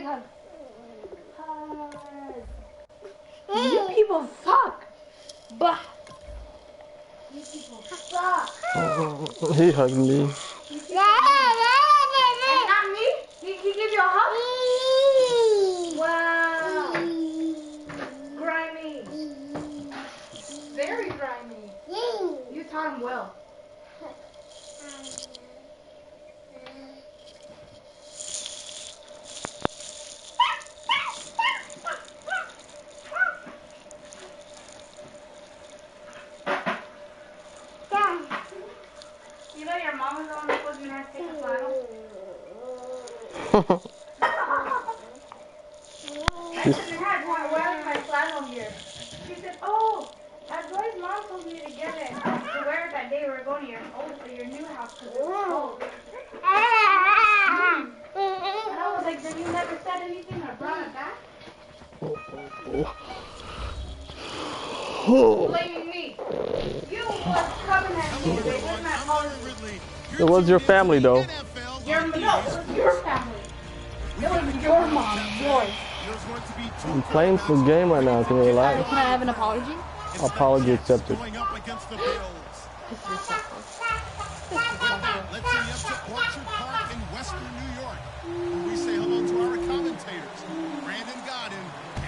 hug. You people suck. Bah. You people suck. He hugged me. And not me? He gave you a hug? Wow. Grimy. Very grimy. You taught him well. You know your mom was the one that was going to have to take the flannel? I said, Dad, where is my flannel here? She said, oh, Joy's mom told me to get it, to wear it that day we were going to your new house because it was cold. And I was like, then you never said anything or brought it back? Blaming me. You was coming at me today with my apology. It was your family, though. No, it was your family. It was your mom, yours. I'm playing some game right now. Can you relax? Can I have an apology? Apology accepted. This is disrespectful. Let's see up to Orchard Park in Western New York, where we say hello to our commentators, Brandon Godden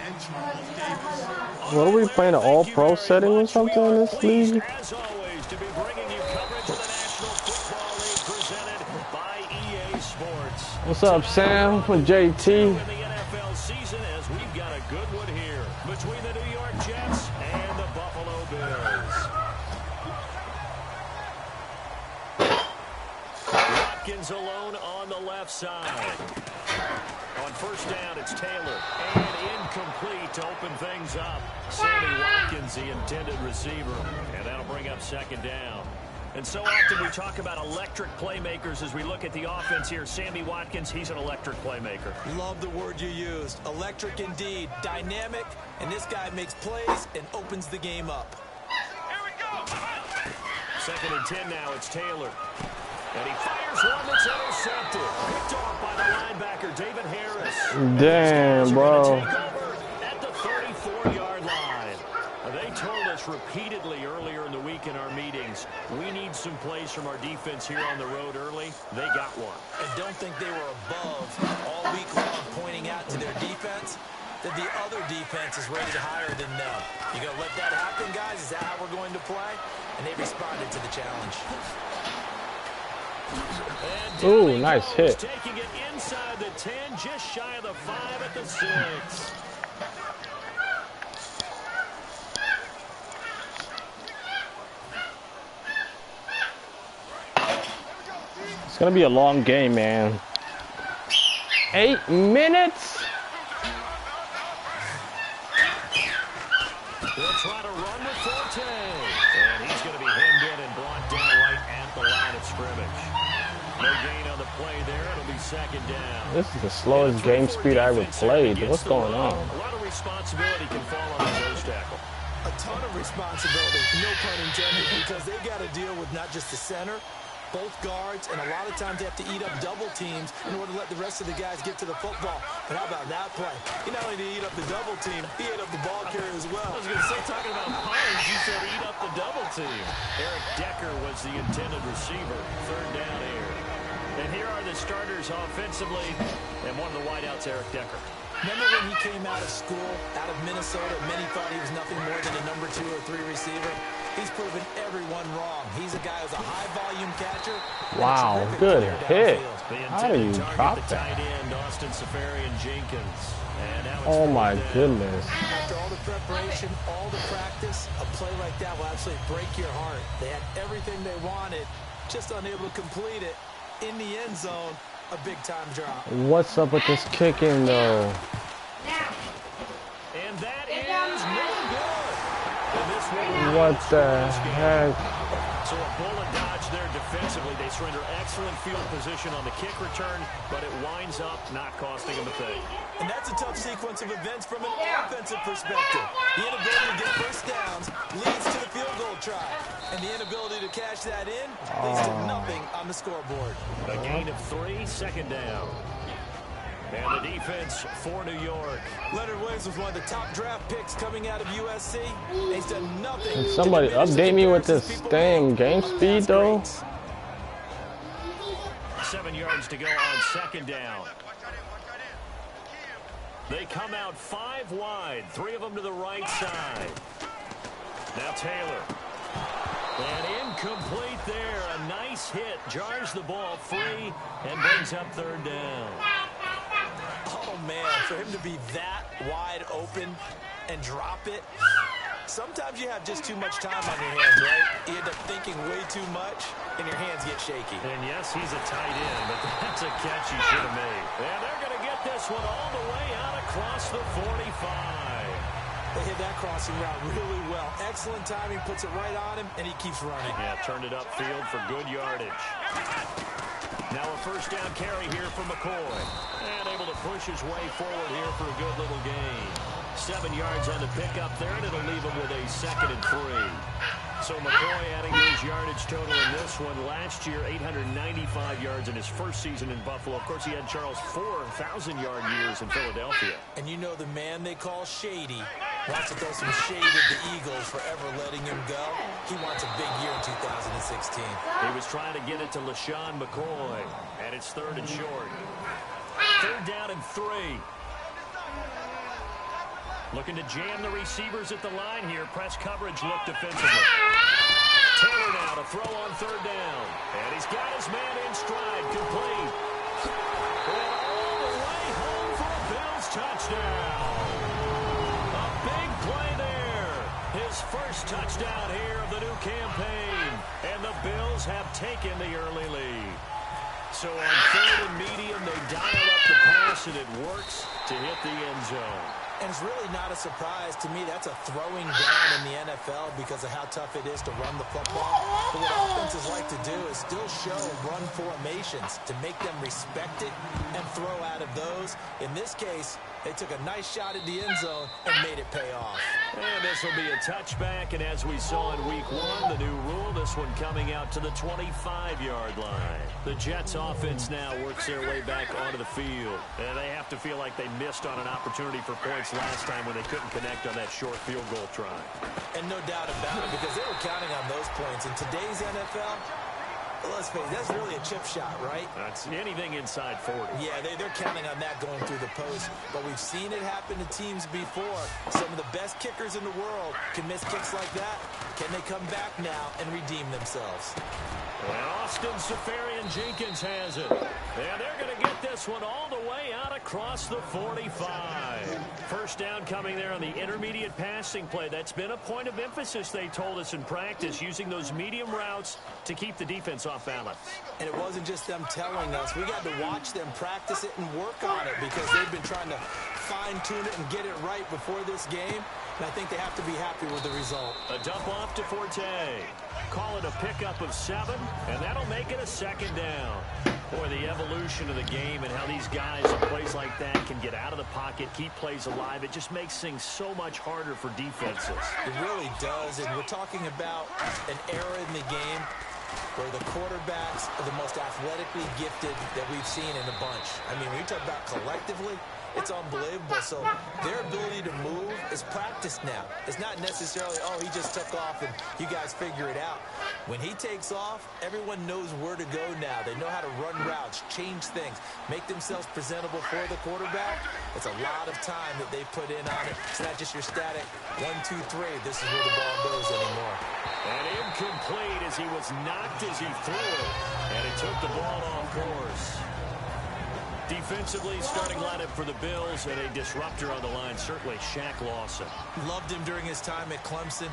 and Charles Davis. What are we playing? An all-pro setting or something in this league? As always, to be bringing you coverage of the National Football League presented by EA Sports. What's up, Sam? With JT. In the NFL season, as we've got a good one here between the New York Jets and the Buffalo Bills. Watkins alone on the left side. On first down, it's Taylor. And incomplete to open things up. Sammy Watkins, the intended receiver. And that'll bring up second down. And so often we talk about electric playmakers as we look at the offense here. Sammy Watkins, he's an electric playmaker. Love the word you used. Electric indeed. Dynamic. And this guy makes plays and opens the game up. Here we go. Second and 10 now, it's Taylor. And he fires one that's intercepted. Picked off by the linebacker, David Harris. Damn, bro. At the 34-yard line. They told us repeatedly earlier in the week in our meetings, we need some plays from our defense here on the road early. They got one. And don't think they were above all week long pointing out to their defense that the other defense is rated higher than them. You gonna let that happen, guys? Is that how we're going to play? And they responded to the challenge. Ooh, nice hit. Taking it inside the 10, just shy of the 5 at the 6. It's gonna be a long game, man. 8 minutes? They'll try to run with Forte. And he's going to be hemmed in and blocked down right at the line of scrimmage. No gain on the play there. It'll be second down. This is the slowest game speed I ever played. What's going on? A lot of responsibility can fall on the nose tackle. A ton of responsibility, no pun intended, because they got to deal with not just the center, both guards, and a lot of times they have to eat up double teams in order to let the rest of the guys get to the football. But how about that play? He not only did he eat up the double team, he ate up the ball carrier as well. I was going to say, talking about punch, you said eat up the double team. Eric Decker was the intended receiver. Third down here. And here are the starters offensively, and one of the wideouts, Eric Decker. Remember when he came out of school, out of Minnesota, many thought he was nothing more than a number 2 or 3 receiver? He's proven everyone wrong. He's a guy who's a high-volume catcher. Wow, good hit. How do you drop that? Tight end, Austin Safarian-Jenkins. Oh, my goodness. After all the preparation, all the practice, a play like that will absolutely break your heart. They had everything they wanted, just unable to complete it. In the end zone, a big-time drop. What's up with this kicking, though? And that is no good. What the heck? So a bullet dodge there defensively. They surrender excellent field position on the kick return, but it winds up not costing them a thing. And that's a tough sequence of events from an offensive perspective. The inability to get first downs leads to the field goal try. And the inability to cash that in leads to nothing on the scoreboard. A gain of 3, second down. And the defense for New York. Leonard Williams was one of the top draft picks coming out of USC. He's done nothing. Can somebody update me with this damn game speed, though? 7 yards to go on second down. They come out 5 wide, 3 of them to the right side. Now Taylor. And incomplete there. A nice hit. Jars the ball free and brings up third down. Oh, man, for him to be that wide open and drop it. Sometimes you have just too much time on your hands, right? You end up thinking way too much, and your hands get shaky. And yes, he's a tight end, but that's a catch he should have made. And they're going to get this one all the way out across the 45. They hit that crossing route really well. Excellent timing, puts it right on him, and he keeps running. Yeah, turned it upfield for good yardage. Now a first down carry here for McCoy. And able to push his way forward here for a good little gain. 7 yards on the pickup there, and it'll leave him with a 2nd and 3. So McCoy adding to his yardage total in this one. Last year, 895 yards in his first season in Buffalo. Of course, he had Charles' 4,000-yard years in Philadelphia. And you know the man they call Shady wants to throw some shade at the Eagles for ever letting him go. He wants a big year in 2016. He was trying to get it to LaShawn McCoy, and it's 3rd and short. 3rd down and 3. Looking to jam the receivers at the line here. Press coverage look defensively. Taylor now to throw on 3rd down. And he's got his man in stride. Complete. And all the way home for a Bills touchdown. A big play there. His first touchdown here of the new campaign. And the Bills have taken the early lead. So on 3rd and medium, they dial up the pass, and it works to hit the end zone. And it's really not a surprise to me. That's a throwing down in the NFL because of how tough it is to run the football. But what offenses like to do is still show run formations to make them respect it and throw out of those. In this case, they took a nice shot at the end zone and made it pay off. And this will be a touchback, and as we saw in week 1, the new rule, this one coming out to the 25-yard line. The Jets offense now works their way back onto the field. And they have to feel like they missed on an opportunity for points last time when they couldn't connect on that short field goal try. And no doubt about it, because they were counting on those points. In today's NFL, let's face it, that's really a chip shot, right? That's anything inside 40. Yeah, they're counting on that going through the post. But we've seen it happen to teams before. Some of the best kickers in the world can miss kicks like that. Can they come back now and redeem themselves? And Austin Safarian-Jenkins has it. And they're going to get this one all the way out across the 45. First down coming there on the intermediate passing play. That's been a point of emphasis, they told us in practice, using those medium routes to keep the defense off balance. And it wasn't just them telling us. We got to watch them practice it and work on it because they've been trying to fine-tune it and get it right before this game. And I think they have to be happy with the result. A dump off to Forte. Call it a pickup of 7, and that'll make it a 2nd down. Boy, the evolution of the game and how these guys in plays like that can get out of the pocket, keep plays alive, it just makes things so much harder for defenses. It really does, and we're talking about an era in the game where the quarterbacks are the most athletically gifted that we've seen in a bunch. I mean, when you talk about collectively, it's unbelievable. So their ability to move is practiced now. It's not necessarily, oh, he just took off and you guys figure it out. When he takes off, everyone knows where to go now. They know how to run routes, change things, make themselves presentable for the quarterback. It's a lot of time that they put in on it. It's not just your static 1, 2, 3. This is where the ball goes anymore. And incomplete as he was knocked as he threw it. And he took the ball off course. Defensively, starting lineup for the Bills and a disruptor on the line, certainly Shaq Lawson. Loved him during his time at Clemson.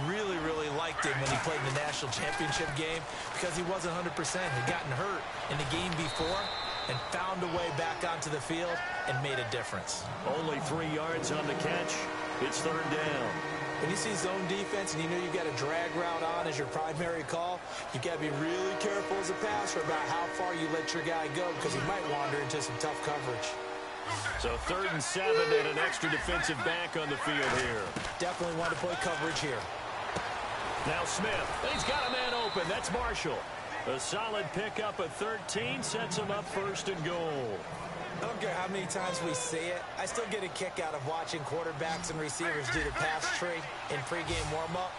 Really, really liked him when he played in the national championship game because he wasn't 100%. He'd gotten hurt in the game before and found a way back onto the field and made a difference. Only 3 yards on the catch. It's 3rd down. When you see zone defense and you know you've got a drag route on as your primary call, you've got to be really careful as a passer about how far you let your guy go because he might wander into some tough coverage. So 3rd and 7 and an extra defensive back on the field here. Definitely want to play coverage here. Now Smith. He's got a man open. That's Marshall. A solid pickup at 13 sets him up 1st and goal. I don't care how many times we see it. I still get a kick out of watching quarterbacks and receivers do the pass tree in pregame warm-up.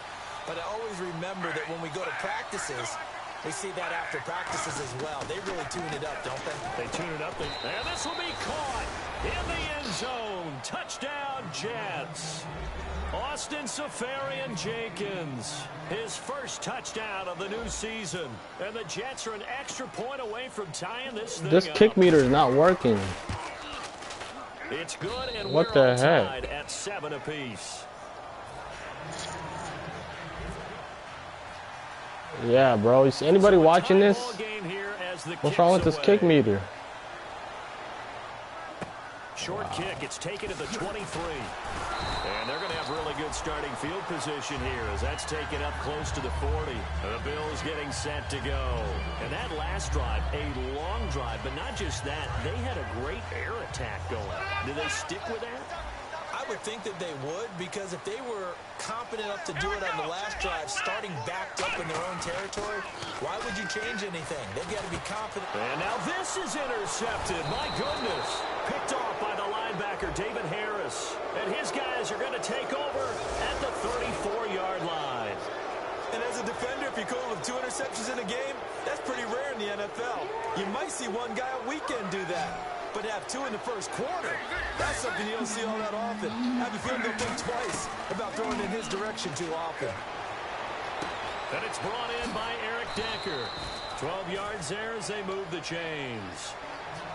But I always remember that when we go to practices, we see that after practices as well. They really tune it up, don't they? They tune it up. And this will be caught in the end zone. Touchdown, Jets. Austin Seferian-Jenkins, his first touchdown of the new season. And the Jets are an extra point away from tying this thing This up. kick meter is not working. It's good, and What we're the all heck? tied at 7 apiece. Yeah, bro. Is anybody So a watching tie this? ball game here as the What's wrong with kick's this kick away. meter? Short kick. It's taken at the 23. And they're going to have really good starting field position here as that's taken up close to the 40. The Bills getting set to go. And that last drive, a long drive, but not just that. They had a great air attack going. Do they stick with that? I would think that they would, because if they were competent enough to do it on the last drive, starting backed up in their own territory, why would you change anything? They've got to be confident. And now this is intercepted. My goodness. Picked off by the linebacker, David Harris. And his guys are going to take over at the 34-yard line. And as a defender, if you're going with 2 interceptions in a game, that's pretty rare in the NFL. You might see one guy a weekend do that. But to have 2 in the first quarter, that's something you don't see all that often. I have a feeling they'll think twice about throwing in his direction too often. And it's brought in by Eric Decker. 12 yards there as they move the chains.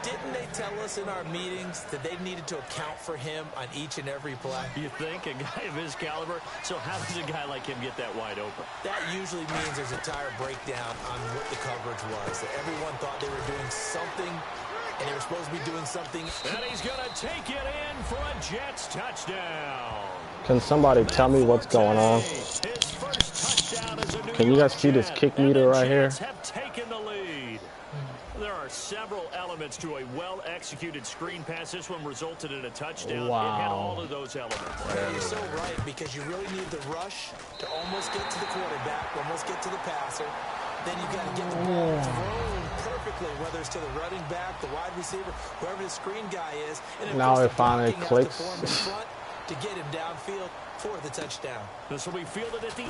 Didn't they tell us in our meetings that they needed to account for him on each and every play? You think? A guy of his caliber? So how does a guy like him get that wide open? That usually means there's a tire breakdown on what the coverage was. That everyone thought they were doing something, and they were supposed to be doing something. And he's going to take it in for a Jets touchdown. Can somebody tell me what's going on? His first touchdown as a New Can you guys York see this Jet. kick And meter the right here? Jets have taken the lead. There are several elements to a well-executed screen pass. This one resulted in a touchdown. Wow. It had all of those elements. Yeah, you're so right, because you really need the rush to almost get to the quarterback, almost get to the passer. Then you've got to get the ball thrown perfectly, whether it's to the running back, the wide receiver, whoever the screen guy is. And of Now course, it the finally blocking has clicks. to form in front to get him downfield for the touchdown. This will be fielded at the 8.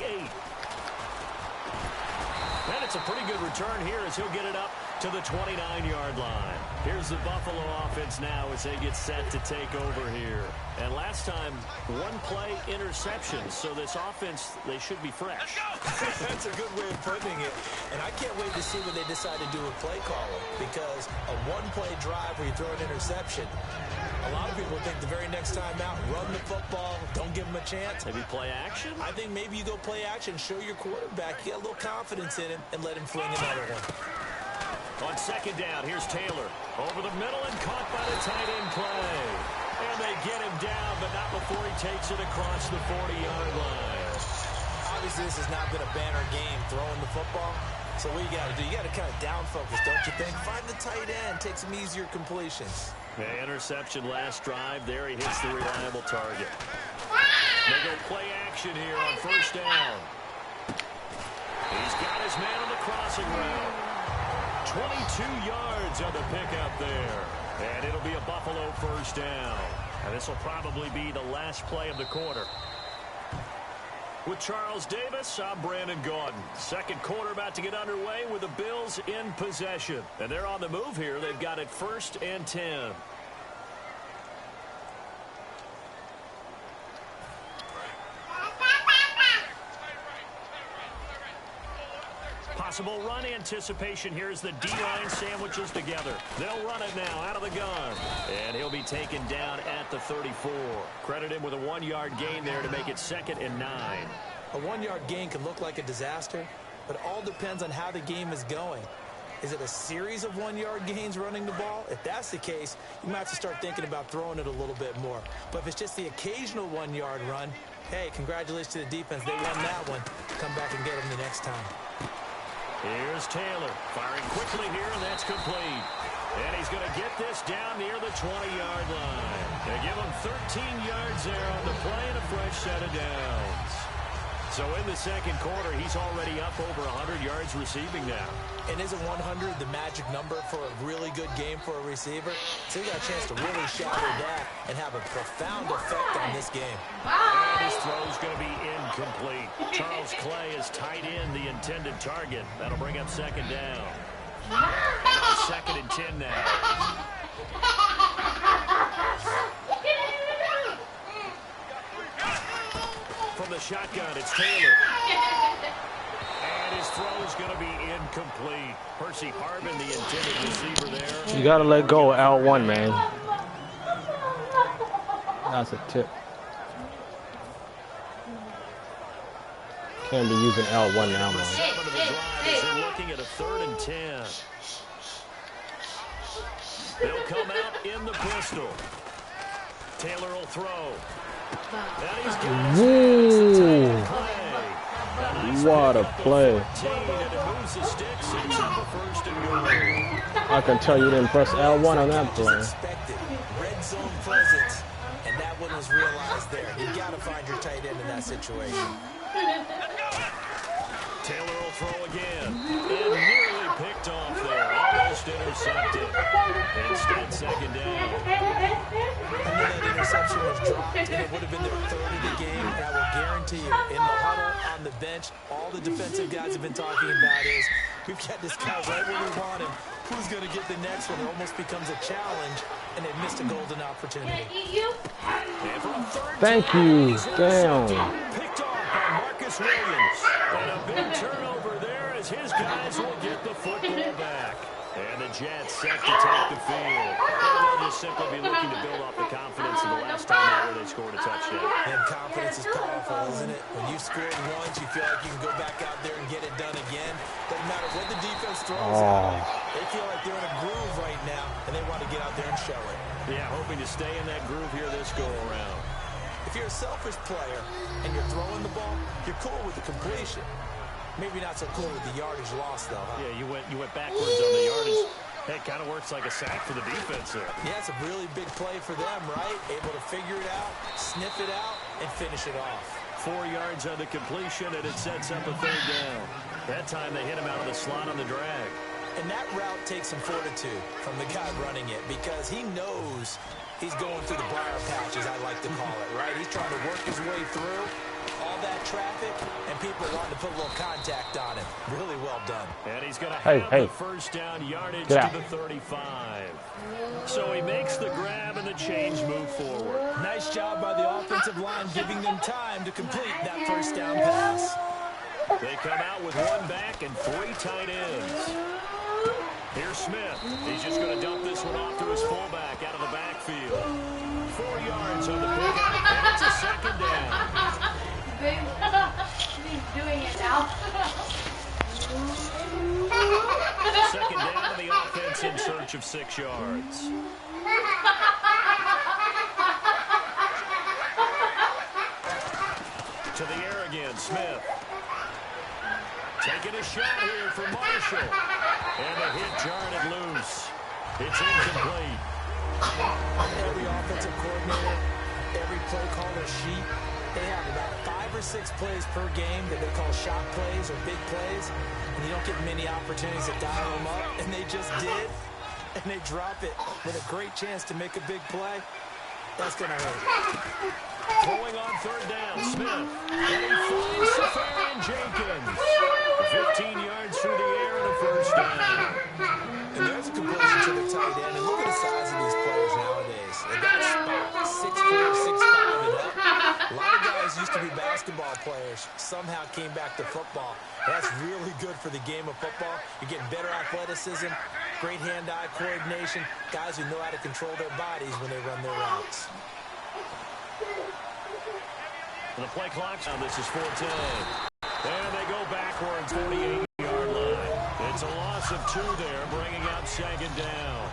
And it's a pretty good return here as he'll get it up to the 29-yard line. Here's the Buffalo offense now as they get set to take over here. And last time, 1-play interception. So this offense, they should be fresh. That's a good way of putting it. And I can't wait to see what they decide to do with play calling, because a 1-play drive where you throw an interception, a lot of people think the very next time out, run the football, don't give them a chance. Maybe play action? I think maybe you go play action, show your quarterback, get a little confidence in him, and let him fling another one. On second down, here's Taylor. Over the middle and caught by the tight end play. And they get him down, but not before he takes it across the 40-yard line. Obviously, this has not been a banner game throwing the football. So what you got to do, you got to kind of down focus, don't you think? Find the tight end, take some easier completions. The interception last drive. There he hits the reliable target. They go play action here on first down. He's got his man on the crossing route. 22 yards on the pickup there. And it'll be a Buffalo first down. And this will probably be the last play of the quarter. With Charles Davis, I'm Brandon Gaudin. Second quarter about to get underway with the Bills in possession. And they're on the move here. They've got it 1st and 10. Possible run anticipation here as the D-line sandwiches together. They'll run it now out of the gun. And he'll be taken down at the 34. Credit him with a 1-yard gain there to make it 2nd and 9. A 1-yard gain can look like a disaster, but it all depends on how the game is going. Is it a series of 1-yard gains running the ball? If that's the case, you might have to start thinking about throwing it a little bit more. But if it's just the occasional 1-yard run, hey, congratulations to the defense. They won that one. Come back and get them the next time. Here's Taylor firing quickly here, and that's complete. And he's going to get this down near the 20-yard line. They give him 13 yards there on the play and a fresh set of downs. So in the second quarter, he's already up over 100 yards receiving now. And isn't 100 the magic number for a really good game for a receiver? So he got a chance to really shatter that and have a profound effect on this game. And his throw's going to be incomplete. Charles Clay has tied in the intended target. That'll bring up second down. And on 2nd and 10 now. From the shotgun, it's Taylor. And his throw is going to be incomplete. Percy Harvin, the intended receiver there. You got to let go of L1, man. That's a tip. Can't be using L1 now, man. 7 of the drive as they're looking at a 3rd and 10. They'll come out in the pistol. Taylor will throw. Woo! What a play. I can tell you didn't press L1 on that play. Red zone presence, and that one was realized there. You got to find your tight end in that situation. Taylor will throw again. And nearly picked off there. Almost intercepted. Instead, second down. I knew that interception was dropped, and it would have been their 3rd of the game. And I will guarantee you, in the huddle, on the bench, all the defensive guys have been talking about is, we've got this guy right where we want him. Who's going to get the next one? It almost becomes a challenge, and they've missed a golden opportunity. And for a 3rd Thank you. Damn. picked off by Marcus Williams. And a big turnover there as his guys will get the football back. And the Jets set to take the field. And they'll just simply be looking to build off the confidence of the last time out where they scored a touchdown. And confidence is powerful, isn't it? When you scored once, you feel like you can go back out there and get it done again. Doesn't matter what the defense throws at them. They feel like they're in a groove right now, and they want to get out there and show it. Yeah, hoping to stay in that groove here this go-around. If you're a selfish player and you're throwing the ball, you're cool with the completion. Maybe not so cool with the yardage loss, though, huh? Yeah, you went backwards on the yardage. Hey, it kind of works like a sack for the defense there. Yeah, it's a really big play for them, right? Able to figure it out, sniff it out, and finish it off. 4 yards on the completion, and it sets up a 3rd down. That time they hit him out of the slot on the drag. And that route takes some fortitude from the guy running it because he knows he's going through the briar patch, as I like to call it, right? He's trying to work his way through all that traffic, and people want to put a little contact on him. Really well done. And he's going to have the 1st down yardage to the 35. So he makes the grab and the change move forward. Nice job by the offensive line giving them time to complete that 1st down pass. They come out with 1 back and 3 tight ends. Here's Smith. He's just going to dump this one off to his fullback out of the backfield. 4 yards on the pickup, and it's a 2nd down. He's doing it now. 2nd down to the offense in search of 6 yards. To the air again, Smith. Taking a shot here for Marshall. And the hit jarred it loose. It's incomplete. Every offensive coordinator, every play caller sheet, they have about 5 or 6 plays per game that they call shot plays or big plays. And you don't get many opportunities to dial them up. And they just did. And they drop it with a great chance to make a big play. That's going to hurt. Throwing on 3rd down, Smith. And he finds Safarian Jenkins. 15 yards through the air and a 1st down. And there's a completion to the tight end. And look at the size of these players nowadays. They got a spot 6'4", 6'5", and up. A lot of guys used to be basketball players. Somehow came back to football. That's really good for the game of football. You're getting better athleticism, great hand-eye coordination, guys who know how to control their bodies when they run their routes. The play clock. Now this is 4-10. And they go backwards, 48-yard line. It's a loss of 2 there, bringing up 2nd down.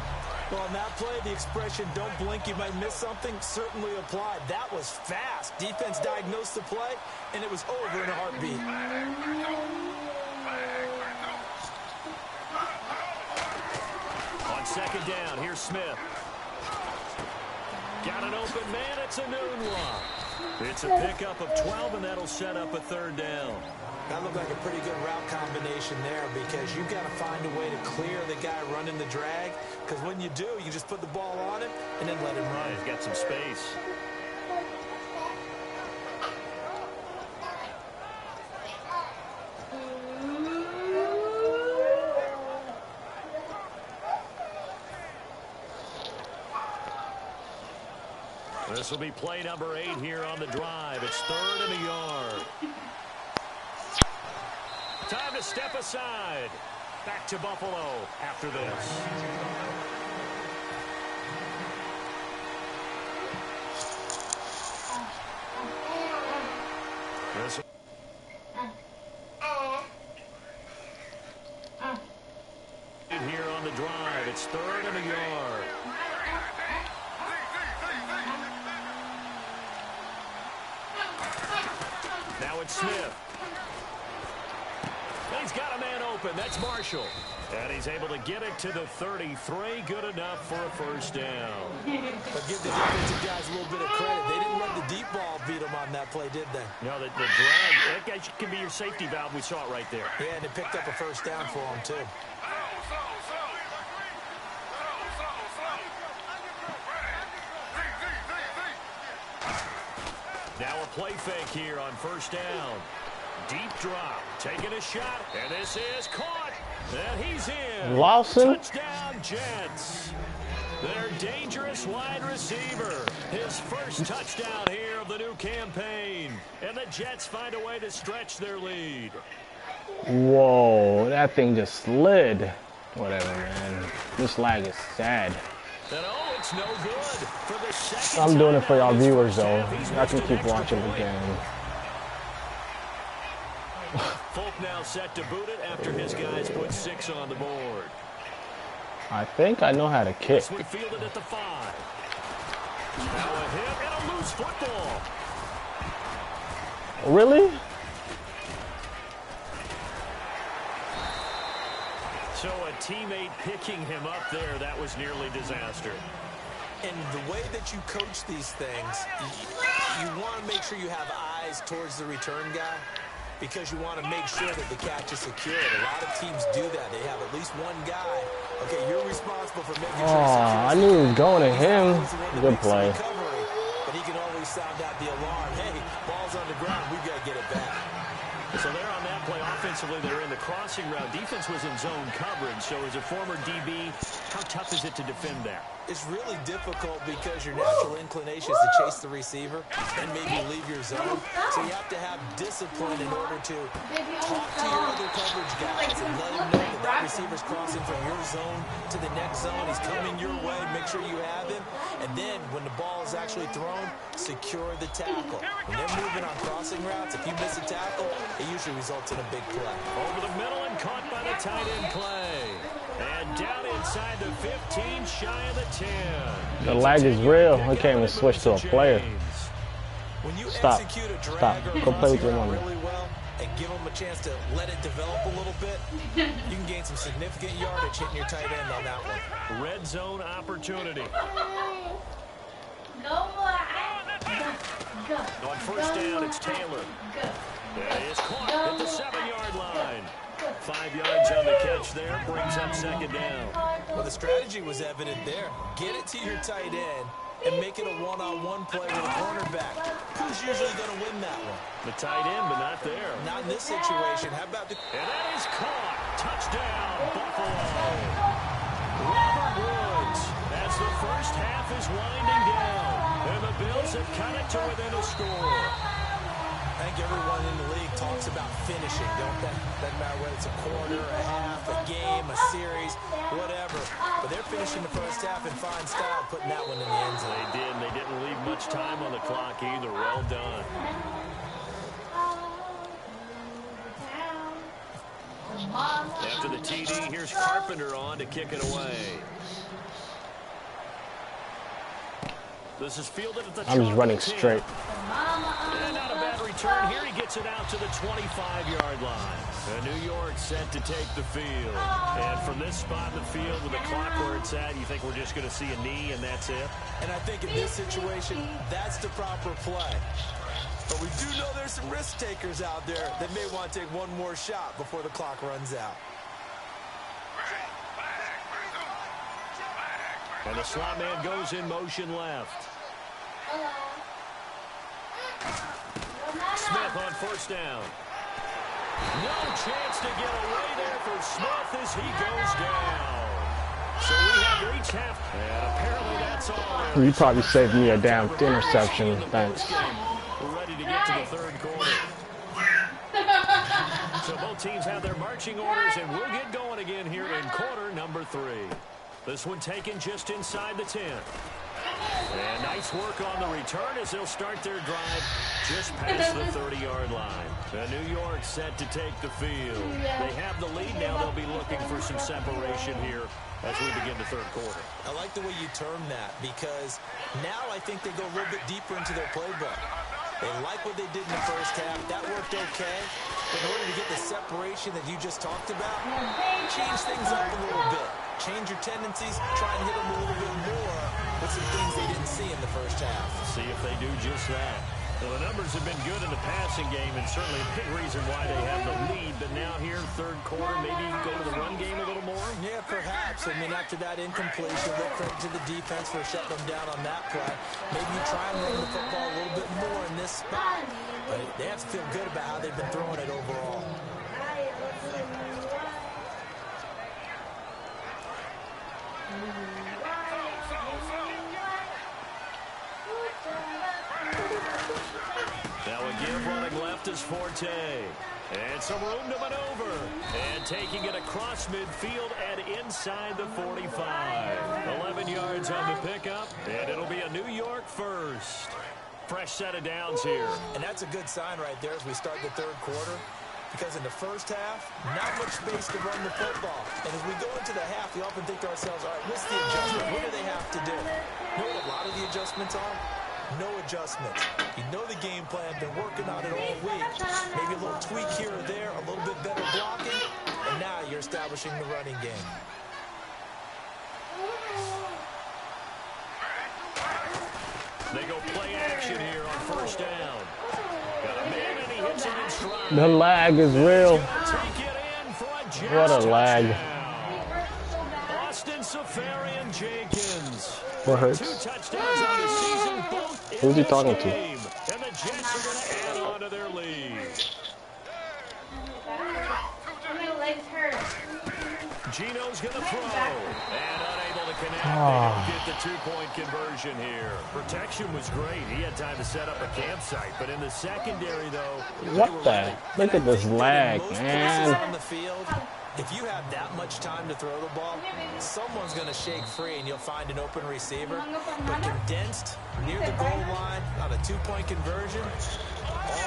Well, on that play, the expression, don't blink, you might miss something, certainly applied. That was fast. Defense diagnosed the play, and it was over in a heartbeat. On 2nd down, here's Smith. Got an open man, it's a noon one. It's a pickup of 12, and that'll set up a third down. That looked like a pretty good route combination there because you've got to find a way to clear the guy running the drag, because when you do, you just put the ball on him and then let him run. Yeah, he's got some space. This will be play number 8 here on the drive. It's 3rd and a yard. Time to step aside. Back to Buffalo after this. Here on the drive, it's 3rd and a yard. Now it's Smith. He's got a man open. That's Marshall. And he's able to get it to the 33. Good enough for a first down. But give the defensive guys a little bit of credit. They didn't let the deep ball beat them on that play, did they? No, the drag, that can be your safety valve. We saw it right there. Yeah, and it picked up a first down for them, too. Now a play fake here on first down. Deep drop, taking a shot, and this is caught. And he's in. Lawson. Touchdown, Jets. Their dangerous wide receiver. His first touchdown here of the new campaign. And the Jets find a way to stretch their lead. Whoa, that thing just slid. Whatever, man. This lag is sad. And oh, it's no good. For the second I'm doing it time for y'all in his viewers, first though. half, he's Y'all can missed keep an extra watching the point. game. Folk now set to boot it after his guys put 6 on the board. I think I know how to kick. This one fielded at the 5. Now a hit and a loose football. Really? So a teammate picking him up there, that was nearly disaster. And the way that you coach these things, you want to make sure you have eyes towards the return guy because you want to make sure that the catch is secured. A lot of teams do that. They have at least one guy. Okay, you're responsible for making sure he's secure. I knew he was going to him. Good play. Recovery, but he can always sound out the alarm. Hey, ball's on the ground. We've got to get it back. So they're on that play offensively. They're in the crossing route. Defense was in zone coverage. So as a former DB, how tough is it to defend that? It's really difficult because your natural inclination is to chase the receiver and maybe leave your zone. So you have to have discipline in order to talk to your other coverage guys and let them know that that receiver's crossing from your zone to the next zone. He's coming your way. Make sure you have him. And then when the ball is actually thrown, secure the tackle. When they're moving on crossing routes, if you miss a tackle, it usually results in a big play. Over the middle and caught by the tight end Clay. And down inside the 15, shy of the 10. The lag is real. I can't even switch to a player. When you Stop. execute a drag Stop. or Go play with your crossing money. route really well and give them a chance to let it develop a little bit, you can gain some significant yardage hitting your tight end on that one. Red zone opportunity. On first down, it's Taylor. That is caught at the 7-yard line. 5 yards on the catch there, brings up second down. Well, the strategy was evident there. Get it to your tight end and make it a one-on-one play with a cornerback. Who's usually going to win that one? The tight end, but not there. Not in this situation. How about the... And that is caught. Touchdown, Buffalo. Robert Woods, as the first half is winding down, and the Bills have cut it to within a score. I think everyone in the league talks about finishing, don't they? Doesn't matter whether it's a quarter, a half, a game, a series, whatever. But they're finishing the first half in fine style, putting that one in the end zone. They did, and they didn't leave much time on the clock either. Well done. After the TD, here's Carpenter on to kick it away. This is fielded at the I'm just running straight. And not a bad return here. He gets it out to the 25-yard line. New York set to take the field. And from this spot in the field with the clock where it's at, you think we're just going to see a knee and that's it? And I think in this situation, that's the proper play. But we do know there's some risk takers out there that may want to take one more shot before the clock runs out. And the slot man goes in motion left. Smith on first down. No chance to get away there for Smith as he goes down. So we have reached half. And apparently that's all. You probably saved me a damn interception. Thanks. We're ready to get to the third quarter. So both teams have their marching orders, and we'll get going again here in quarter number 3. This one taken just inside the 10. And nice work on the return as they'll start their drive just past the 30-yard line. New York set to take the field. They have the lead now. They'll be looking for some separation here as we begin the third quarter. I like the way you term that because now I think they go a little bit deeper into their playbook. They like what they did in the first half. That worked okay. But in order to get the separation that you just talked about, change things up a little bit. Change your tendencies. Try and hit them a little bit more with some things they didn't see in the first half. See if they do just that. Well, the numbers have been good in the passing game, and certainly a big reason why they have the lead. But now here, third quarter, maybe go to the run game a little more? Yeah, perhaps. I mean, after that incompletion, we'll credit to the defense for shutting them down on that play. Maybe you try and run the football a little bit more in this spot. But they have to feel good about how they've been throwing it overall. Now again, running left is Forte. And some room to maneuver. And taking it across midfield and inside the 45. 11 yards on the pickup, and it'll be a New York first. Fresh set of downs here. And that's a good sign right there as we start the third quarter. Because in the first half, not much space to run the football. And as we go into the half, we often think to ourselves, all right, what's the adjustment? What do they have to do? You know what a lot of the adjustments are? No adjustments. You know the game plan, been working on it all week. Maybe a little tweak here or there, a little bit better blocking, and now you're establishing the running game. They go play action here on first down. Got a man and he hits him in stride. The lag is real. What a lag. Austin Safarian Jenkins. What hurts? 2 touchdowns on the season, both Who's he talking to? game. And the Jets are going to add on to their lead. My legs hurt. Gino's going to throw. And unable to connect. They don't get the 2-point conversion here. Protection was great. He had time to set up a campsite. But in the secondary, though. What the? Look at this lag, man. On the field, if you have that much time to throw the ball, someone's going to shake free and you'll find an open receiver. But condensed, near the goal line, on a 2-point conversion,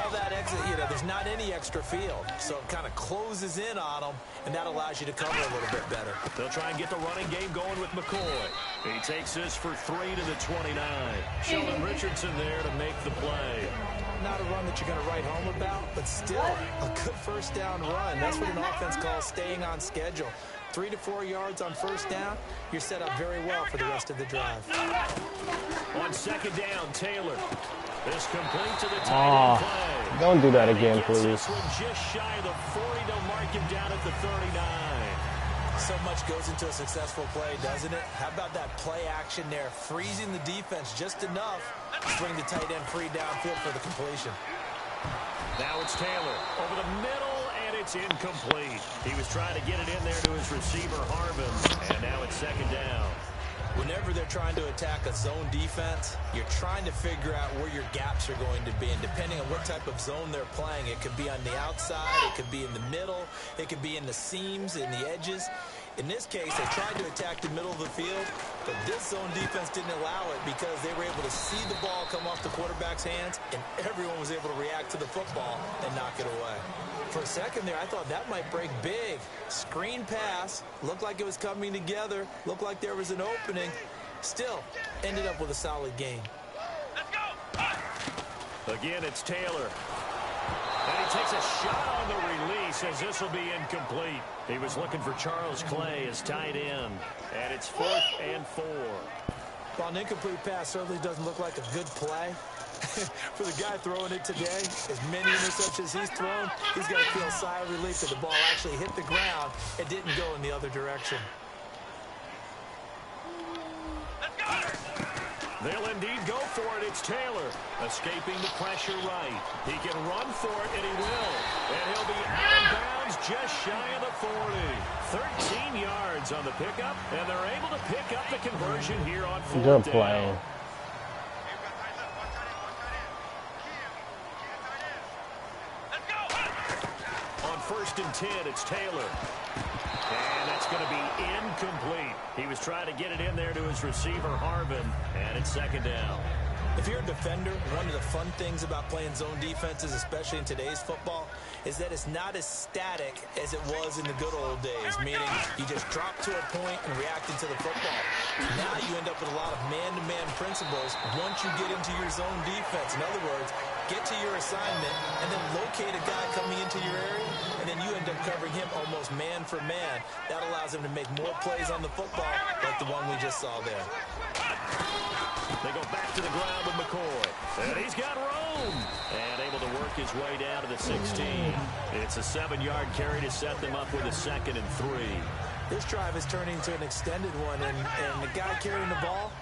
all that exit, there's not any extra field. So it kind of closes in on them, and that allows you to cover a little bit better. They'll try and get the running game going with McCoy. He takes this for 3 to the 29. Sheldon Richardson there to make the play. Not a run that you're going to write home about, but still a good first down run. That's what an offense calls staying on schedule. 3 to 4 yards on first down, you're set up very well for the rest of the drive. On second down, Taylor. This complete to the tight end play. Don't do that again, please. This one just shy of the 40. They'll mark him down at the 39. So much goes into a successful play, doesn't it? How about that play action there, freezing the defense just enough to bring the tight end free downfield for the completion. Now it's Taylor over the middle, and it's incomplete. He was trying to get it in there to his receiver, Harvin, and now it's second down. Whenever they're trying to attack a zone defense, you're trying to figure out where your gaps are going to be. And depending on what type of zone they're playing, it could be on the outside, it could be in the middle, it could be in the seams, in the edges. In this case, they tried to attack the middle of the field, but this zone defense didn't allow it because they were able to see the ball come off the quarterback's hands, and everyone was able to react to the football and knock it away. For a second there, I thought that might break big. Screen pass, looked like it was coming together, looked like there was an opening. Still, ended up with a solid game. Again, it's Taylor. takes a shot on the release as this will be incomplete. He was looking for Charles Clay as tight end. And it's 4th and 4. Well, an incomplete pass certainly doesn't look like a good play. For the guy throwing it today, as many interceptions he's thrown, he's got to feel a sigh of relief that the ball actually hit the ground and didn't go in the other direction. They'll indeed go for it. It's Taylor escaping the pressure right. He can run for it, and he will. And he'll be out of bounds just shy of the 40. 13 yards on the pickup, and they're able to pick up the conversion here on 4th down. Good play. On 1st and 10, it's Taylor. And that's going to be incomplete. He was trying to get it in there to his receiver, Harvin, and it's 2nd down. If you're a defender, one of the fun things about playing zone defenses, especially in today's football, is that it's not as static as it was in the good old days, meaning you just drop to a point and react into the football. Now you end up with a lot of man-to-man principles once you get into your zone defense. In other words, get to your assignment and then locate a guy coming into your area, and then you end up covering him almost man for man. That allows him to make more plays on the football like the one we just saw there. They go back to the ground with McCoy. And he's got room. And able to work his way down to the 16. It's a 7-yard carry to set them up with a 2nd and 3. This drive is turning into an extended one, and the guy carrying the ball,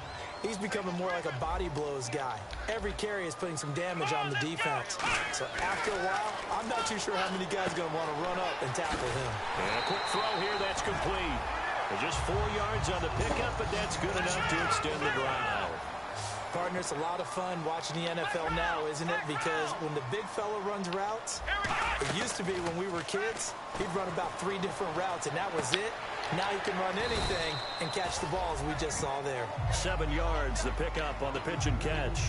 he's becoming more like a body blows guy. Every carry is putting some damage on the defense. So after a while, I'm not too sure how many guys are going to want to run up and tackle him. And a quick throw here, that's complete. Just 4 yards on the pickup, but that's good enough to extend the drive. Partner, it's a lot of fun watching the NFL now, isn't it? Because when the big fella runs routes, it used to be when we were kids, he'd run about 3 different routes, and that was it. Now he can run anything and catch the balls we just saw there. 7 yards, the pickup on the pitch and catch.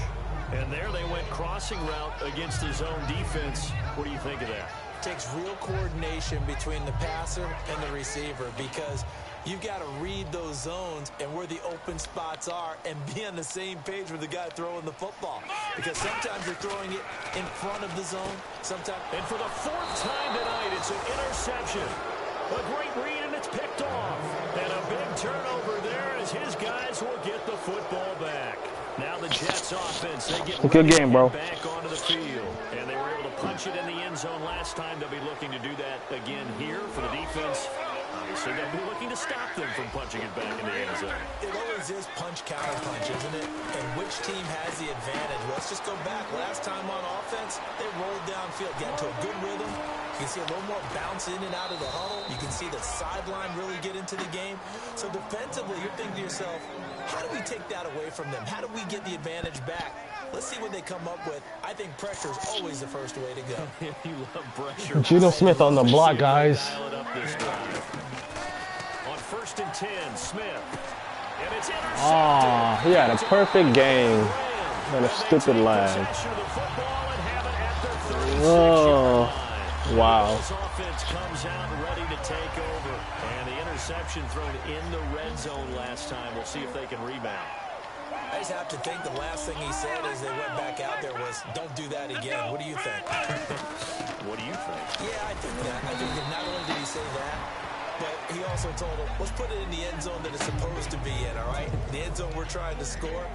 And there they went crossing route against his own defense. What do you think of that? It takes real coordination between the passer and the receiver, because you've got to read those zones and where the open spots are and be on the same page with the guy throwing the football. Because sometimes you're throwing it in front of the zone. Sometimes. And for the 4th time tonight, it's an interception. A great read, and it's picked off. And a big turnover there as his guys will get the football back. Now the Jets offense, they get good game, bro. Back onto the field. And they were able to punch it in the end zone last time. They'll be looking to do that again here for the defense. Obviously, they'll be looking to stop them from punching it back in the end zone. It always is punch-counter-punch, isn't it? And which team has the advantage? Let's just go back. Last time on offense, they rolled downfield, get into a good rhythm. You can see a little more bounce in and out of the huddle. You can see the sideline really get into the game. So defensively, you're thinking to yourself, how do we take that away from them? How do we get the advantage back? Let's see what they come up with. I think pressure is always the first way to go. You love pressure. Geno Smith on the block, guys. On 1st and 10, Smith. And it's intercepted. Oh, he had a perfect game. And a stupid lag. Oh, wow. This offense comes out ready to take over. And the interception thrown in the red zone last time. We'll see if they can rebound. I just have to think the last thing he said as they went back out there was, don't do that again. What do you think? What do you think? Yeah, I think that. I think that not only did he say that, but he also told him, let's put it in the end zone that it's supposed to be in, all right? The end zone we're trying to score.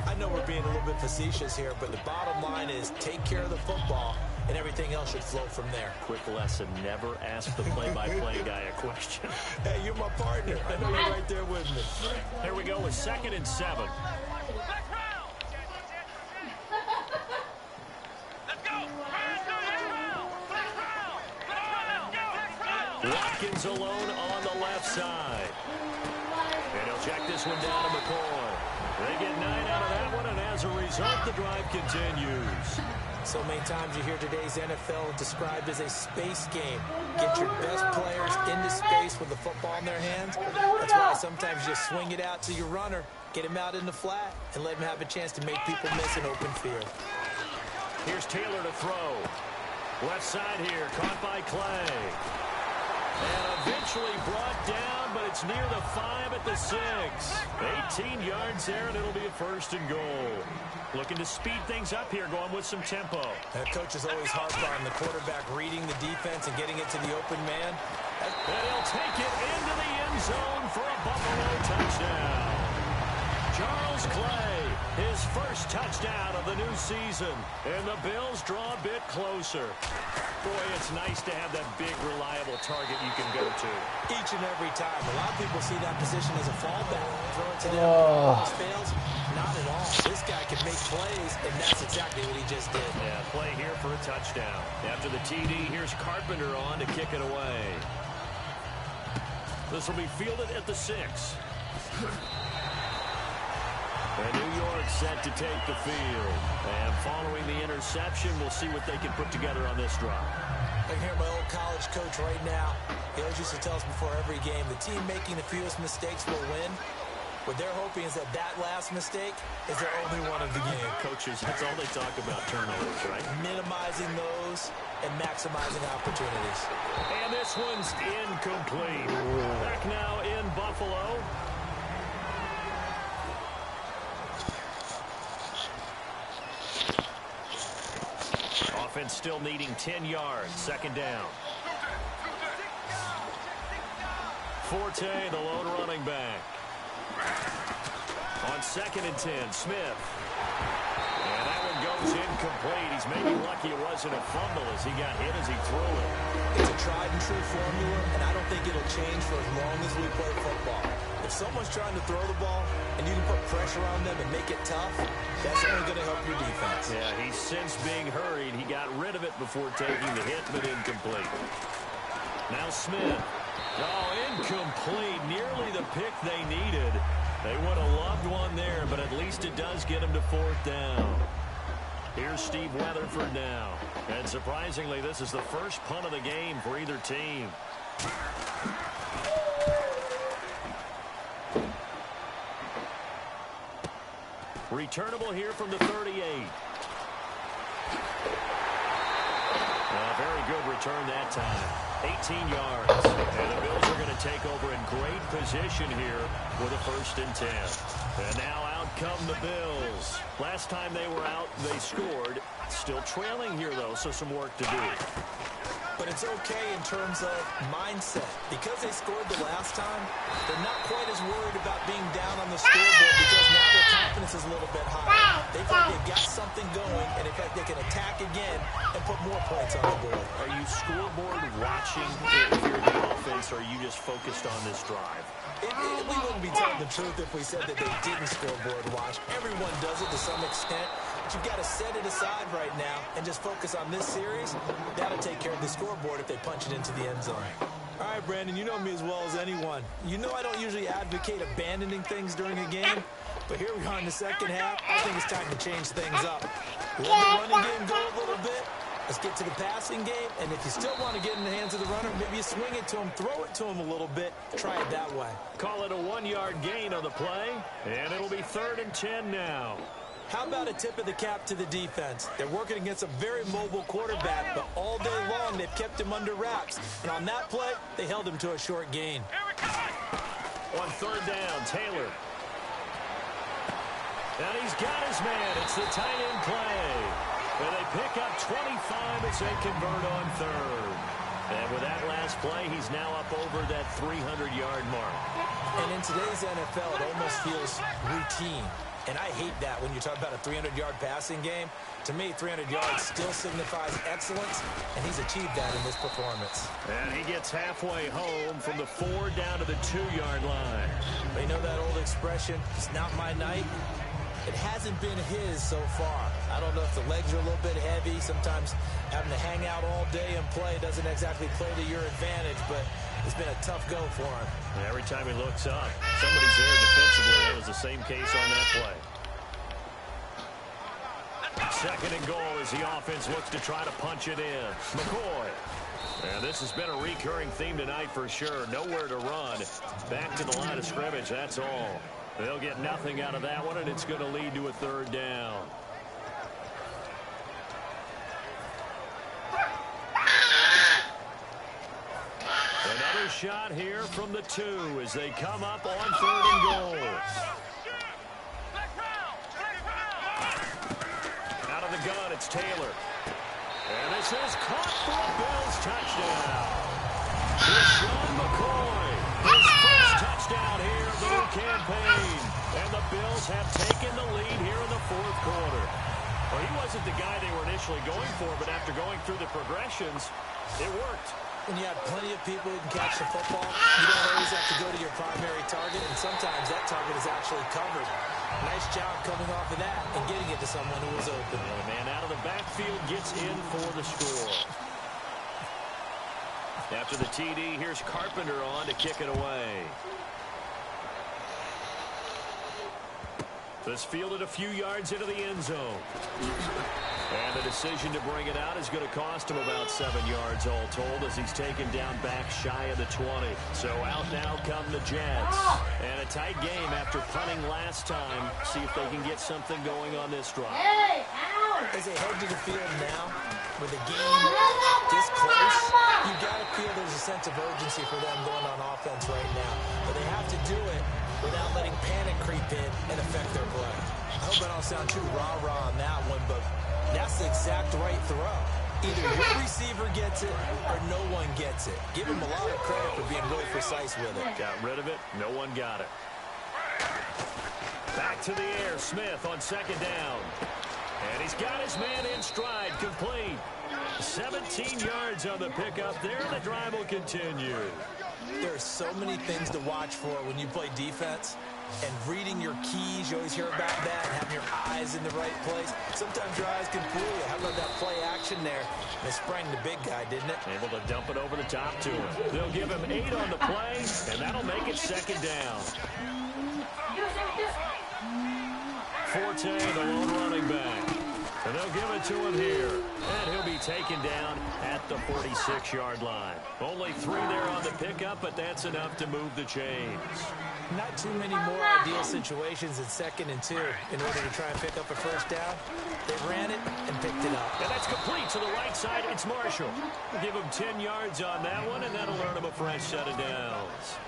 I know we're being a little bit facetious here, but the bottom line is take care of the football, and everything else should flow from there. Quick lesson, never ask the play-by-play guy a question. Hey, you're my partner. I know you're right there with me. Here we go with 2nd and 7. Watkins alone on the left side. And he'll check this one down to McCoy. They get 9 out of that one, and as a result, the drive continues. So many times you hear today's NFL described as a space game. Get your best players into space with the football in their hands. That's why sometimes you just swing it out to your runner, get him out in the flat, and let him have a chance to make people miss an open field. Here's Taylor to throw. Left side here, caught by Clay. And eventually brought down, but it's near the 5 at the 6. 18 yards there, and it'll be a 1st and goal. Looking to speed things up here, going with some tempo. That coach is always harped on the quarterback reading the defense and getting it to the open man. And he'll take it into the end zone for a Buffalo touchdown. Charles Clay, his first touchdown of the new season. And the Bills draw a bit closer. Boy, it's nice to have that big, reliable target you can go to. Each and every time. A lot of people see that position as a fallback. Throw it to them when it fails. Not at all. This guy can make plays, and that's exactly what he just did. Yeah, play here for a touchdown. After the TD, here's Carpenter on to kick it away. This will be fielded at the 6. And New York set to take the field. And following the interception, we'll see what they can put together on this drive. I can hear my old college coach right now. He always used to tell us before every game, the team making the fewest mistakes will win. What they're hoping is that last mistake is their only one of the game. Coaches, that's all they talk about, turnovers, right? Minimizing those and maximizing opportunities. And this one's incomplete. Back now in Buffalo. Offense still needing 10 yards. 2nd down. Forte, the lone running back. On 2nd and 10, Smith. And that one goes incomplete. He's maybe lucky it wasn't a fumble as he got hit as he threw it. It's a tried and true formula, and I don't think it'll change for as long as we play football. If someone's trying to throw the ball and you can put pressure on them and make it tough, that's only going to help your defense. Yeah, he's since being hurried. He got rid of it before taking the hit, but incomplete. Now Smith. Oh, incomplete. Nearly the pick they needed. They would have loved one there, but at least it does get them to 4th down. Here's Steve Weatherford now. And surprisingly, this is the first punt of the game for either team. Returnable here from the 38. A very good return that time. 18 yards. And the Bills are going to take over in great position here with a 1st and 10. And now out come the Bills. Last time they were out, they scored. Still trailing here, though, so some work to do. But it's okay in terms of mindset. Because they scored the last time, they're not quite as worried about being down on the scoreboard because now their confidence is a little bit higher. They feel like they've got something going, and in fact, they can attack again and put more points on the board. Are you scoreboard watching if you're the offense, or are you just focused on this drive? We wouldn't be telling the truth if we said that they didn't scoreboard watch. Everyone does it to some extent. But you've got to set it aside right now and just focus on this series. That'll take care of the scoreboard if they punch it into the end zone. All right, Brandon, you know me as well as anyone. You know I don't usually advocate abandoning things during a game, but here we are in the 2nd half. I think it's time to change things up. Let the running game go a little bit. Let's get to the passing game, and if you still want to get in the hands of the runner, maybe you swing it to him, throw it to him a little bit, try it that way. Call it a 1-yard gain on the play, and it'll be 3rd and 10 now. How about a tip of the cap to the defense? They're working against a very mobile quarterback, but all day long they've kept him under wraps. And on that play, they held him to a short gain. On 3rd down, Taylor. And he's got his man. It's the tight end play. And they pick up 25 as they convert on 3rd. And with that last play, he's now up over that 300-yard mark. And in today's NFL, it almost feels routine. And I hate that when you talk about a 300-yard passing game. To me, 300 yards still signifies excellence, and he's achieved that in this performance. And he gets halfway home from the 4 down to the 2-yard line. They know that old expression, it's not my night. It hasn't been his so far. I don't know if the legs are a little bit heavy. Sometimes having to hang out all day and play doesn't exactly play to your advantage, but it's been a tough go for him. And every time he looks up, somebody's there defensively. That was the same case on that play. 2nd and goal as the offense looks to try to punch it in. McCoy. And this has been a recurring theme tonight for sure. Nowhere to run. Back to the line of scrimmage, that's all. They'll get nothing out of that one, and it's going to lead to a 3rd down. shot here from the 2 as they come up on 3rd and goal. Out of the gun, it's Taylor. And this is caught for a Bills touchdown. Sean McCoy, his first touchdown here of the new campaign. And the Bills have taken the lead here in the 4th quarter. Well, he wasn't the guy they were initially going for, but after going through the progressions, it worked. When you have plenty of people who can catch the football, you don't always have to go to your primary target, and sometimes that target is actually covered. Nice job coming off of that and getting it to someone who was open. And the man out of the backfield gets in for the score. After the TD, here's Carpenter on to kick it away. This fielded a few yards into the end zone. And the decision to bring it out is going to cost him about 7 yards all told as he's taken down back shy of the 20. So out now come the Jets. And a tight game after punting last time. See if they can get something going on this drive. As they head to the field now, with the game this close, you got to feel there's a sense of urgency for them going on offense right now. But they have to do it without letting panic creep in and affect their play. I hope I don't sound too rah-rah on that one, but that's the exact right throw. Either your receiver gets it or no one gets it. Give him a lot of credit for being really precise with it. Got rid of it. No one got it. Back to the air. Smith on 2nd down. And he's got his man in stride, complete. 17 yards on the pickup there, and the drive will continue. There are so many things to watch for when you play defense. And reading your keys, you always hear about that, and having your eyes in the right place. Sometimes your eyes can fool you. How about that play action there? They sprang the big guy, didn't it? Able to dump it over the top to him. They'll give him 8 on the play, and that'll make it 2nd down. Forte, the lone running back. And they'll give it to him here. And he'll be taken down at the 46-yard line. Only 3 there on the pickup, but that's enough to move the chains. Not too many more ideal situations in 2nd and 2 in order to try and pick up a first down. They ran it and picked it up. And that's complete to the right side. It's Marshall. We'll give him 10 yards on that one, and that'll earn him a fresh set of downs.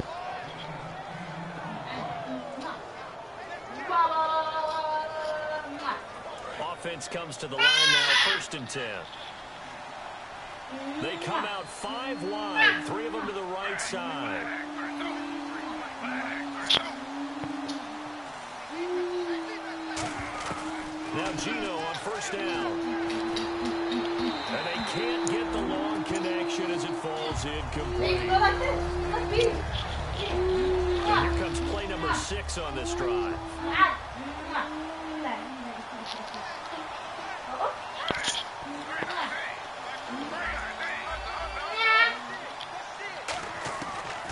Offense comes to the line now, 1st and 10. They come out 5 wide, 3 of them to the right side. Now Gino on 1st down. And they can't get the long connection as it falls incomplete. And here comes play number 6 on this drive.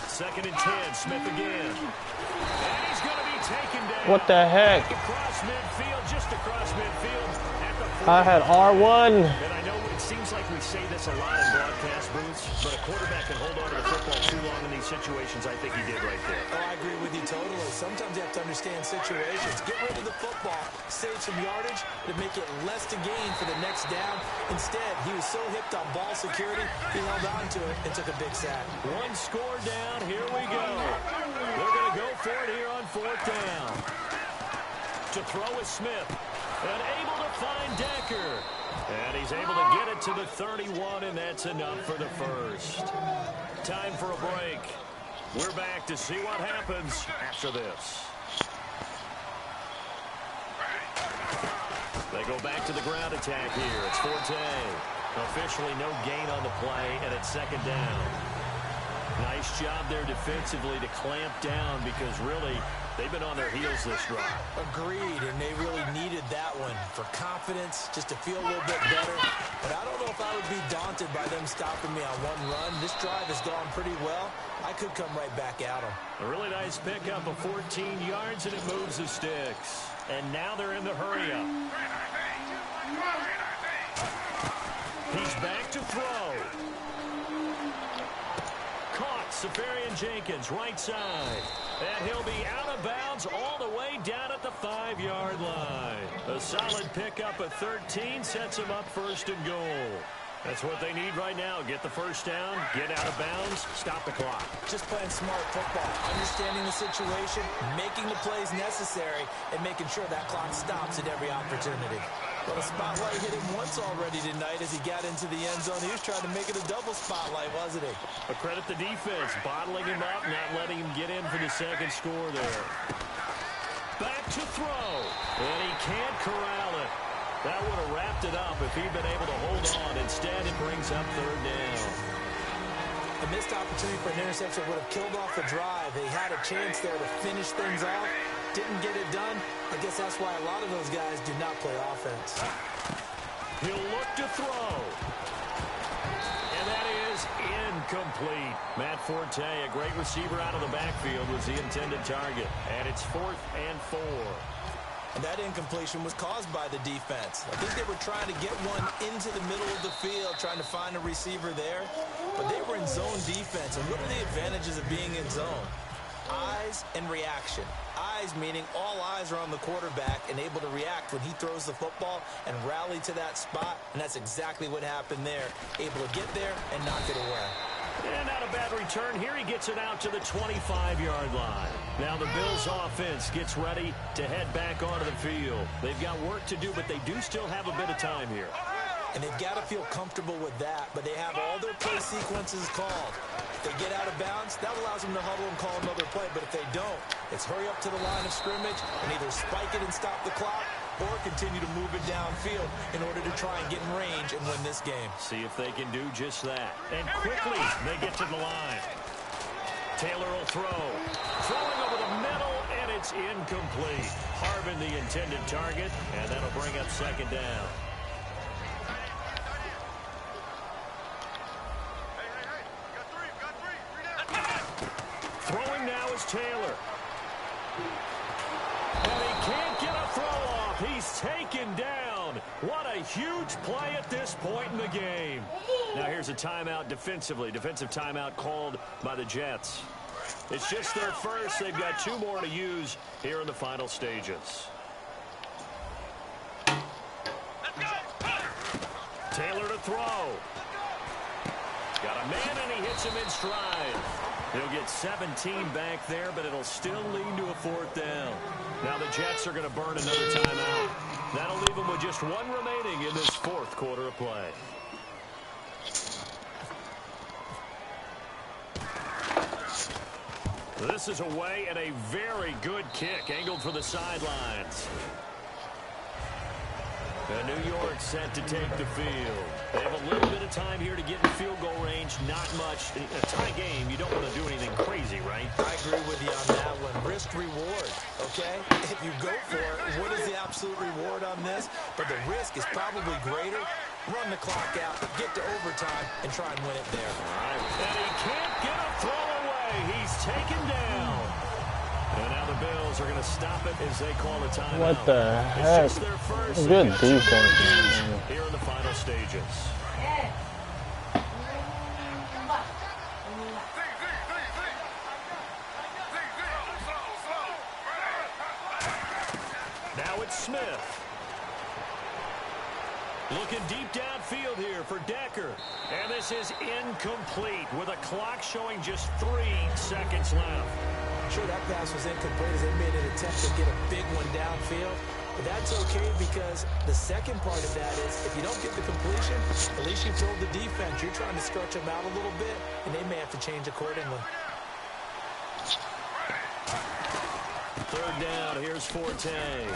Second and 10, Smith again. And he's going to be taken down. What the heck? Across midfield, just across midfield. At the I had R1. And I know it seems like we say this a lot in broadcast booths, but a quarterback can hold on to the football too long in these situations. I think he did right there. Oh, I agree with you totally. Sometimes you have to understand situations. Get rid of the football, save some yardage to make it less to gain for the next down. Instead, he was so hipped on ball security, he held on to it and took a big sack. 1 score down. Here we go. They're going to go for it here on 4th down. To throw is Smith. And able to find Decker. And he's able to get it to the 31, and that's enough for the first. Time for a break. We're back to see what happens after this. They go back to the ground attack here. It's Forte. Officially no gain on the play, and it's 2nd down. Nice job there defensively to clamp down because really they've been on their heels this drive. Agreed, and they really needed that one for confidence, just to feel a little bit better. But I don't know if I would be daunted by them stopping me on 1 run. This drive has gone pretty well. I could come right back at them. A really nice pickup of 14 yards, and it moves the sticks. And now they're in the hurry-up. He's back to throw. Caught, Safarian Jenkins, right side. And he'll be out of bounds all the way down at the 5-yard line. A solid pickup at 13 sets him up 1st and goal. That's what they need right now. Get the first down, get out of bounds, stop the clock. Just playing smart football, understanding the situation, making the plays necessary, and making sure that clock stops at every opportunity. Well, the spotlight hit him once already tonight as he got into the end zone. He was trying to make it a double spotlight, wasn't he? But credit the defense, bottling him up, not letting him get in for the second score there. Back to throw, and he can't corral it. That would have wrapped it up if he'd been able to hold on. Instead, it brings up third down. A missed opportunity for an interception would have killed off the drive. They had a chance there to finish things off. Didn't get it done. I guess that's why a lot of those guys do not play offense. He'll look to throw. And that is incomplete. Matt Forte, a great receiver out of the backfield, was the intended target. And it's 4th and 4. And that incompletion was caused by the defense. I think they were trying to get one into the middle of the field, trying to find a receiver there. But they were in zone defense. And what are the advantages of being in zone? Eyes and reaction. Eyes meaning all eyes are on the quarterback and able to react when he throws the football and rally to that spot. And that's exactly what happened there. Able to get there and knock it away. And not a bad return. Here he gets it out to the 25-yard line. Now the Bills offense gets ready to head back onto the field. They've got work to do, but they do still have a bit of time here. And they've got to feel comfortable with that, but they have all their play sequences called. If they get out of bounds, that allows them to huddle and call another play, but if they don't, it's hurry up to the line of scrimmage and either spike it and stop the clock or continue to move it downfield in order to try and get in range and win this game. See if they can do just that. And quickly, they get to the line. Taylor will throw. Throwing over the middle, and it's incomplete. Harvin the intended target, and that'll bring up second down. Throwing now is Taylor. And he can't get a throw off. He's taken down. What a huge play at this point in the game. Now here's a timeout defensively. Defensive timeout called by the Jets. It's just their first. They've got 2 more to use here in the final stages. Taylor to throw. Got a man, and he hits him in stride. He'll get 17 back there, but it'll still lead to a 4th down. Now the Jets are going to burn another timeout. That'll leave them with just 1 remaining in this 4th quarter of play. This is away, and a very good kick angled for the sidelines. And New York set to take the field. They have a little bit of time here to get in field goal range. Not much. In a tie game, you don't want to do anything crazy, right? I agree with you on that one. Risk reward, okay? If you go for it, what is the absolute reward on this? But the risk is probably greater. Run the clock out, get to overtime, and try and win it there. All right. And he can't get a throw away. He's taken down. And now the Bills are going to stop it as they call a timeout. What the heck? It's just their first. Good defense, man. Here in the final stages. Now it's Smith. Looking deep downfield here for Decker. And this is incomplete with a clock showing just 3 seconds left. Sure, that pass was incomplete as they made an attempt to get a big one downfield. But that's okay because the second part of that is if you don't get the completion, at least you told the defense you're trying to stretch them out a little bit, and they may have to change accordingly. 3rd down. Here's Forte.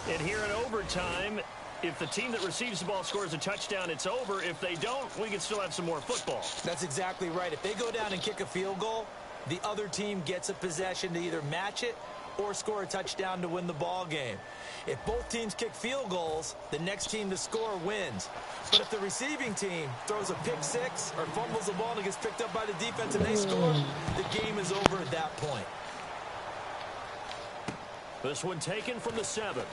And here in overtime, if the team that receives the ball scores a touchdown, it's over. If they don't, we can still have some more football. That's exactly right. If they go down and kick a field goal, the other team gets a possession to either match it or score a touchdown to win the ball game. If both teams kick field goals, the next team to score wins. But if the receiving team throws a pick 6 or fumbles the ball and it gets picked up by the defense and they score, the game is over at that point. This one taken from the 7.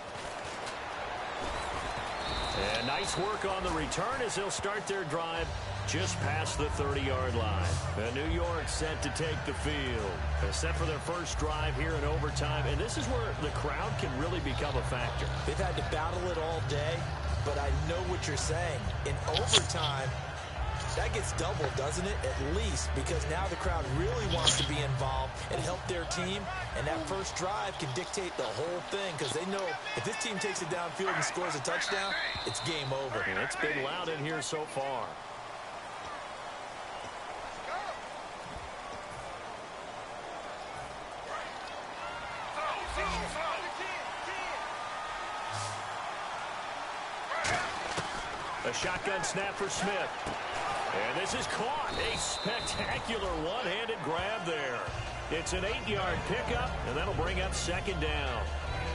And nice work on the return as they'll start their drive just past the 30-yard line. And New York set to take the field. They're set for their first drive here in overtime, and this is where the crowd can really become a factor. They've had to battle it all day, but I know what you're saying. In overtime, that gets doubled, doesn't it? At least, because now the crowd really wants to be involved and help their team, and that first drive can dictate the whole thing because they know if this team takes it downfield and scores a touchdown, it's game over. And it's been loud in here so far. A shotgun snap for Smith. And this is caught. A spectacular one-handed grab there. It's an 8-yard pickup, and that'll bring up second down.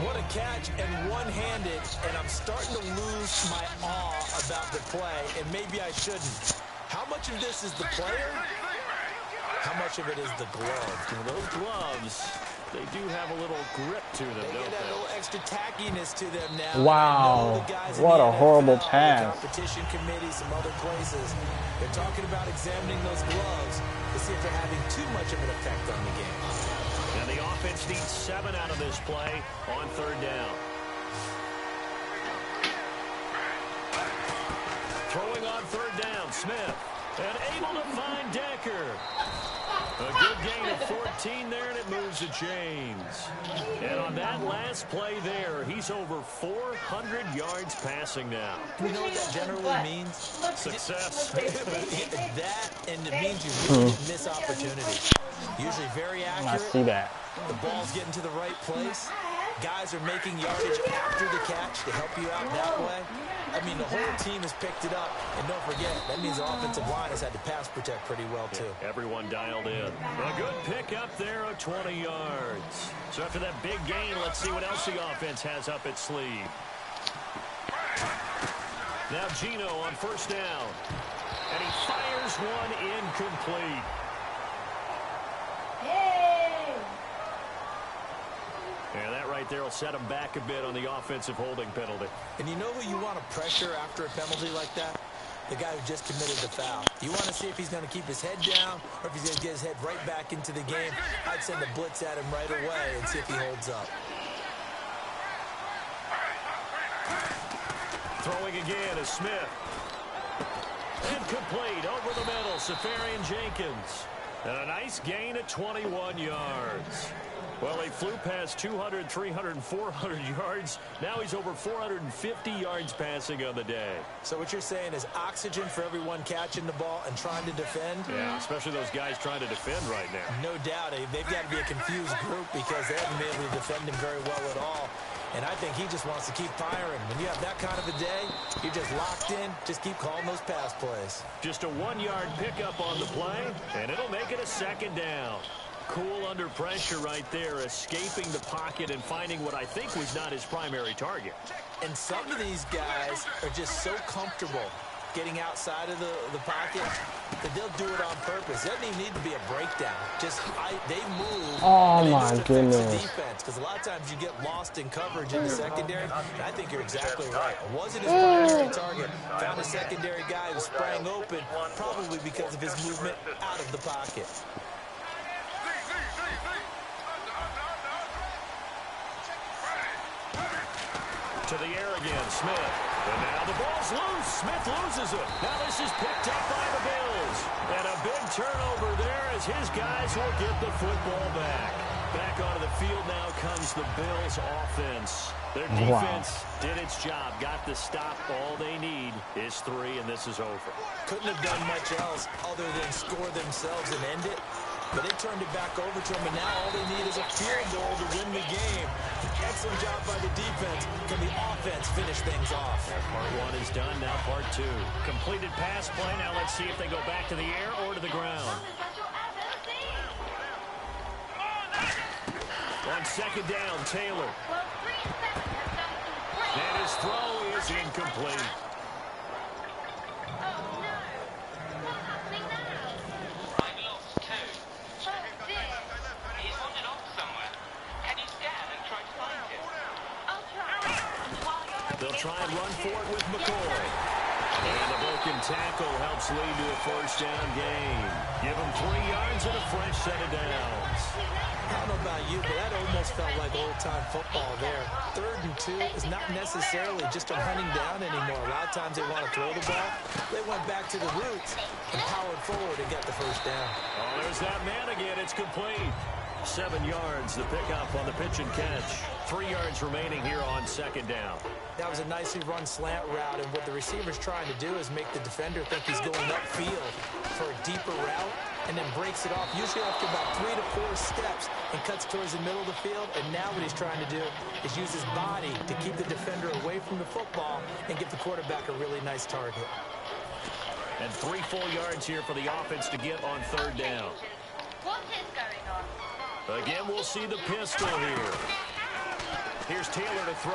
What a catch and one-handed, and I'm starting to lose my awe about the play, and maybe I shouldn't. How much of this is the player? How much of it is the glove? Those gloves, they do have a little grip to them, They don't get that they? little extra tackiness to them now. Wow, what a horrible pass. The competition committee, some other places, they're talking about examining those gloves to see if they're having too much of an effect on the game. And the offense needs 7 out of this play on third down. Throwing on third down, Smith. And able to find Decker. A good gain of 14 there, and it moves to James. And on that last play there, he's over 400 yards passing now. Do you know what that generally means? Success. That, and it means you really didn't miss opportunity. Usually very accurate. I see that. The ball's getting to the right place. Guys are making yardage after the catch to help you out that way. I mean, the whole team has picked it up. And don't forget, that means the offensive line has had to pass protect pretty well, too. Yeah, everyone dialed in. A good pickup there of 20 yards. So after that big gain, let's see what else the offense has up its sleeve. Now Gino on first down. And he fires one incomplete. And that right there will set him back a bit on the offensive holding penalty. And you know who you want to pressure after a penalty like that? The guy who just committed the foul. You want to see if he's going to keep his head down or if he's going to get his head right back into the game. I'd send a blitz at him right away and see if he holds up. Throwing again is Smith. Incomplete over the middle, Safarian Jenkins. And a nice gain of 21 yards. Well, he flew past 200, 300, and 400 yards. Now he's over 450 yards passing on the day. So what you're saying is oxygen for everyone catching the ball and trying to defend? Yeah, especially those guys trying to defend right now. No doubt. They've got to be a confused group because they haven't been able to defend him very well at all. And I think he just wants to keep firing. When you have that kind of a day, you're just locked in. Just keep calling those pass plays. Just a 1-yard pickup on the play, and it'll make it a second down. Cool under pressure right there, escaping the pocket and finding what I think was not his primary target. And some of these guys are just so comfortable getting outside of the pocket that they'll do it on purpose. It doesn't even need to be a breakdown. Just they move. Oh, and my goodness. The defense, because a lot of times you get lost in coverage in the secondary. And I think you're exactly right. It wasn't his primary target. Found a secondary guy who sprang open, probably because of his movement out of the pocket. To the air again, Smith. And now the ball's loose. Smith loses it. Now this is picked up by the Bills. And a big turnover there as his guys will get the football back. Back onto the field now comes the Bills offense. Their defense did its job. Got the stop. All they need is 3, and this is over. Couldn't have done much else other than score themselves and end it. But they turned it back over to them, and now all they need is a field goal to win the game. Excellent job by the defense. Can the offense finish things off? Part 1 is done, now part 2. Completed pass play. Now let's see if they go back to the air or to the ground. On second down, Taylor. And his throw is incomplete. The They'll try and run for it with McCoy. And a broken tackle helps lead to a first down gain. Give them 3 yards and a fresh set of downs. I don't know about you, but that almost felt like old-time football there. 3rd and 2 is not necessarily just a hunting down anymore. A lot of times they want to throw the ball. They went back to the roots and powered forward and got the first down. Oh, there's that man again. It's complete. 7 yards, the pickup on the pitch and catch. 3 yards remaining here on 2nd down. That was a nicely run slant route, and what the receiver's trying to do is make the defender think he's going upfield for a deeper route, and then breaks it off, usually after about 3 to 4 steps, and cuts towards the middle of the field. And now what he's trying to do is use his body to keep the defender away from the football and give the quarterback a really nice target. And 3 full yards here for the offense to get on 3rd down. What is going on? Again, we'll see the pistol here. Here's Taylor to throw.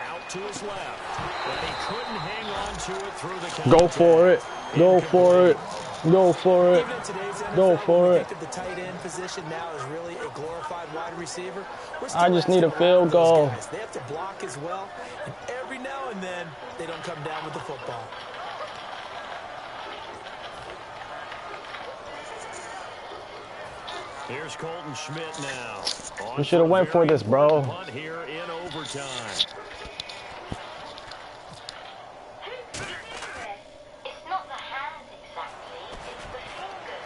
Out to his left. But he couldn't hang on to it through the contact. Go for it. Go for it. Go for it. Go for it. The tight end position now is really a glorified wide receiver. I just need a field goal. They have to block as well, and every now and then they don't come down with the football. Here's Colton Schmidt now. You should have went for this, bro. Punt here in overtime. It's not the hands exactly, it's the fingers.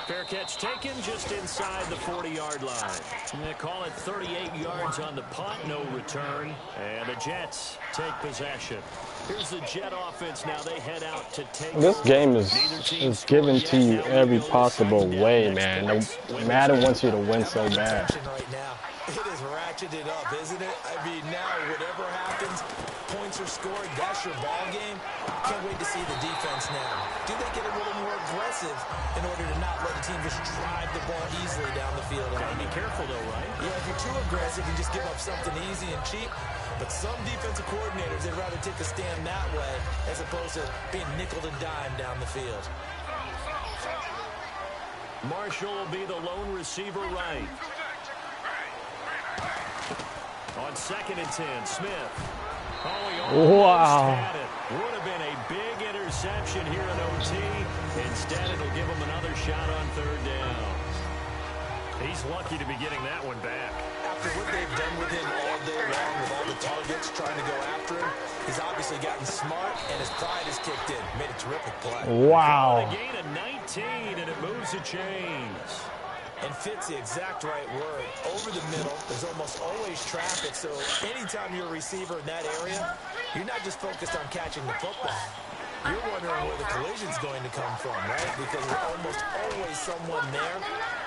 Fair catch taken just inside the 40-yard line. And they call it 38 yards on the punt, no return. And the Jets take possession. Here's the Jet offense now. They head out to take. This game is given to you every possible way, man. Madden wants you to win so bad. Right now. It is ratcheted up, isn't it? I mean, now whatever happens, points are scored, that's your ball game. Can't wait to see the defense now. Do they get a little more aggressive in order to not let the team just drive the ball easily down the field? Gotta be careful though, right? Yeah, if you're too aggressive, you just give up something easy and cheap. But some defensive coordinators, they'd rather take a stand that way as opposed to being nickel and dime down the field. Marshall will be the lone receiver right. On 2nd and 10, Smith. Oh, he almost had it. Would have been a big interception here in OT. Instead, it'll give him another shot on 3rd down. He's lucky to be getting that one back. After what they've done with him all day long, with all the targets trying to go after him, he's obviously gotten smart, and his pride has kicked in. Made a terrific play. Wow. A gain of 19, and it moves the chains. And fits the exact right word. Over the middle, there's almost always traffic, so anytime you're a receiver in that area, you're not just focused on catching the football. You're wondering where the collision's going to come from, right? Because there's almost always someone there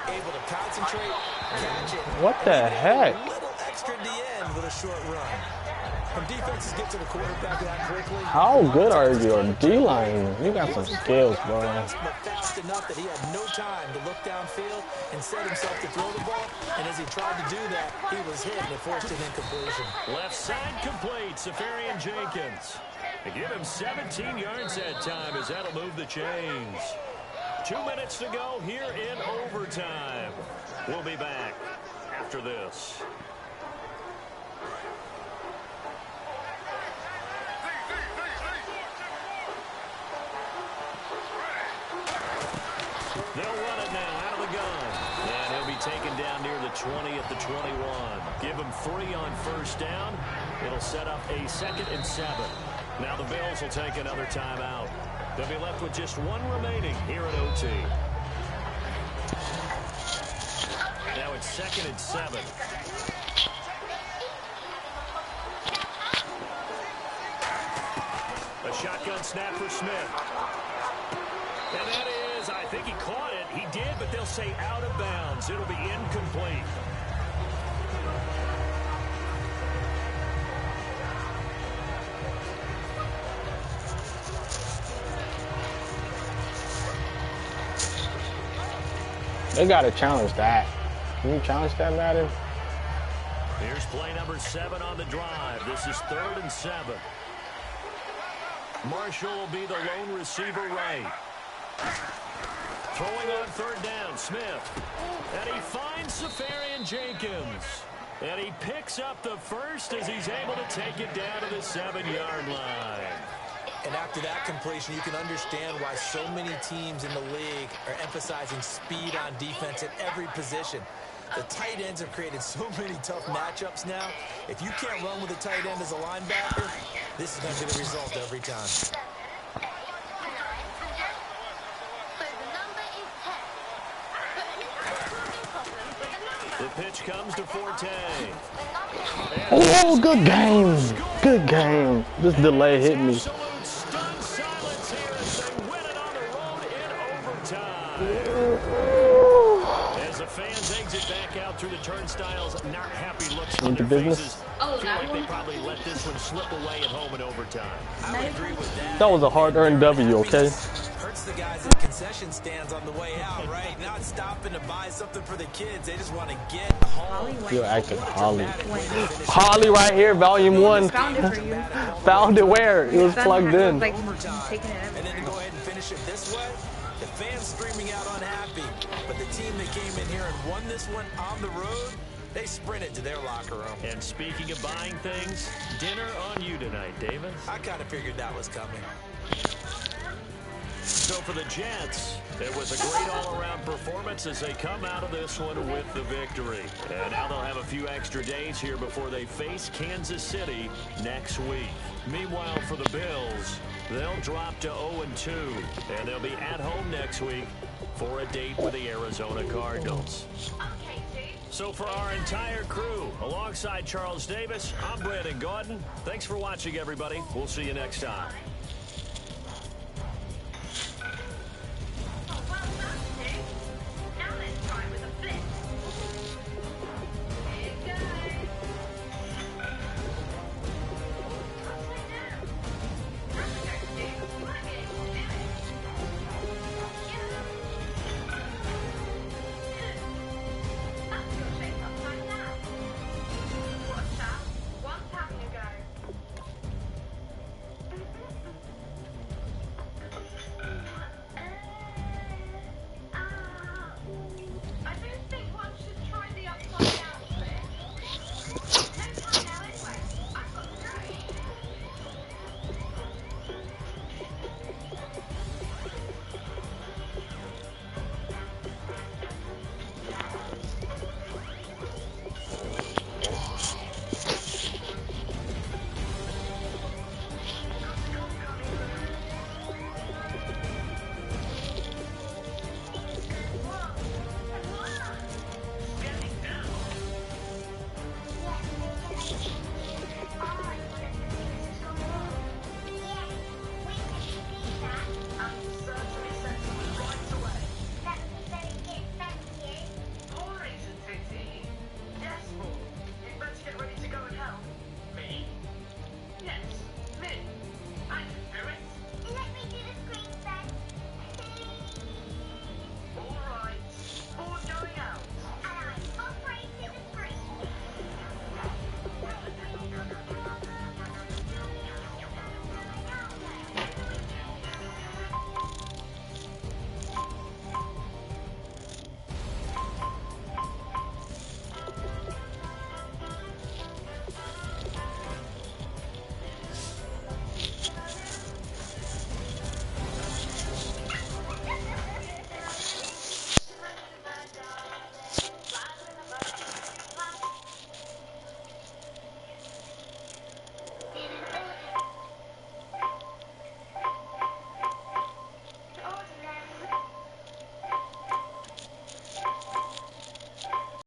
able to concentrate, catch it. What the heck? A little extra at the end with a short run. When defenses get to the quarterback that quickly, How good are your D-line? You got some skills, bro. but fast enough that he had no time to look downfield and set himself to throw the ball. And as he tried to do that, he was hit and it forced an incompletion. Left side complete, Safarian Jenkins. They give him 17 yards that time as that'll move the chains. 2 minutes to go here in overtime. We'll be back after this. They'll run it now out of the gun. And he'll be taken down near the 20 at the 21. Give him 3 on 1st down. It'll set up a 2nd and 7. Now the Bills will take another timeout. They'll be left with just 1 remaining here at OT. Now it's 2nd and 7. A shotgun snap for Smith. And that is, I think he caught it. He did, but they'll say out of bounds. It'll be incomplete. They got to challenge that. Can you challenge that, Madden? Here's play number 7 on the drive. This is 3rd and 7. Marshall will be the lone receiver right. Throwing on 3rd down, Smith. And he finds Safarian Jenkins. And he picks up the first as he's able to take it down to the 7-yard line. And after that completion, you can understand why so many teams in the league are emphasizing speed on defense at every position. The tight ends have created so many tough matchups now. If you can't run with a tight end as a linebacker, this is going to be the result every time. The pitch comes to Forte. Oh, good game. Good game. This delay hit me. Absolute stunned silence here as they win it on the road in overtime. As the fans exit back out through the turnstiles, not happy looks on their faces. Oh, Feel like they probably let this one slip away at home in overtime. I would agree with that. That was a hard-earned W, okay? Hurts the guys at the concession stands on the way out, right? Not stopping to buy something for the kids. They just want to get home. You're acting Holly. Holly right here, volume 1. Found it for you. Found it where? It was plugged in. Like taking it And then to go ahead and finish it this way, the fans screaming out unhappy. But the team that came in here and won this one on the road, they sprinted to their locker room. And speaking of buying things, dinner on you tonight, Davis. I kind of figured that was coming. So for the Jets, it was a great all-around performance as they come out of this one with the victory. And now they'll have a few extra days here before they face Kansas City next week. Meanwhile, for the Bills, they'll drop to 0-2, and they'll be at home next week for a date with the Arizona Cardinals. So for our entire crew, alongside Charles Davis, I'm Brandon Gordon. Thanks for watching, everybody. We'll see you next time.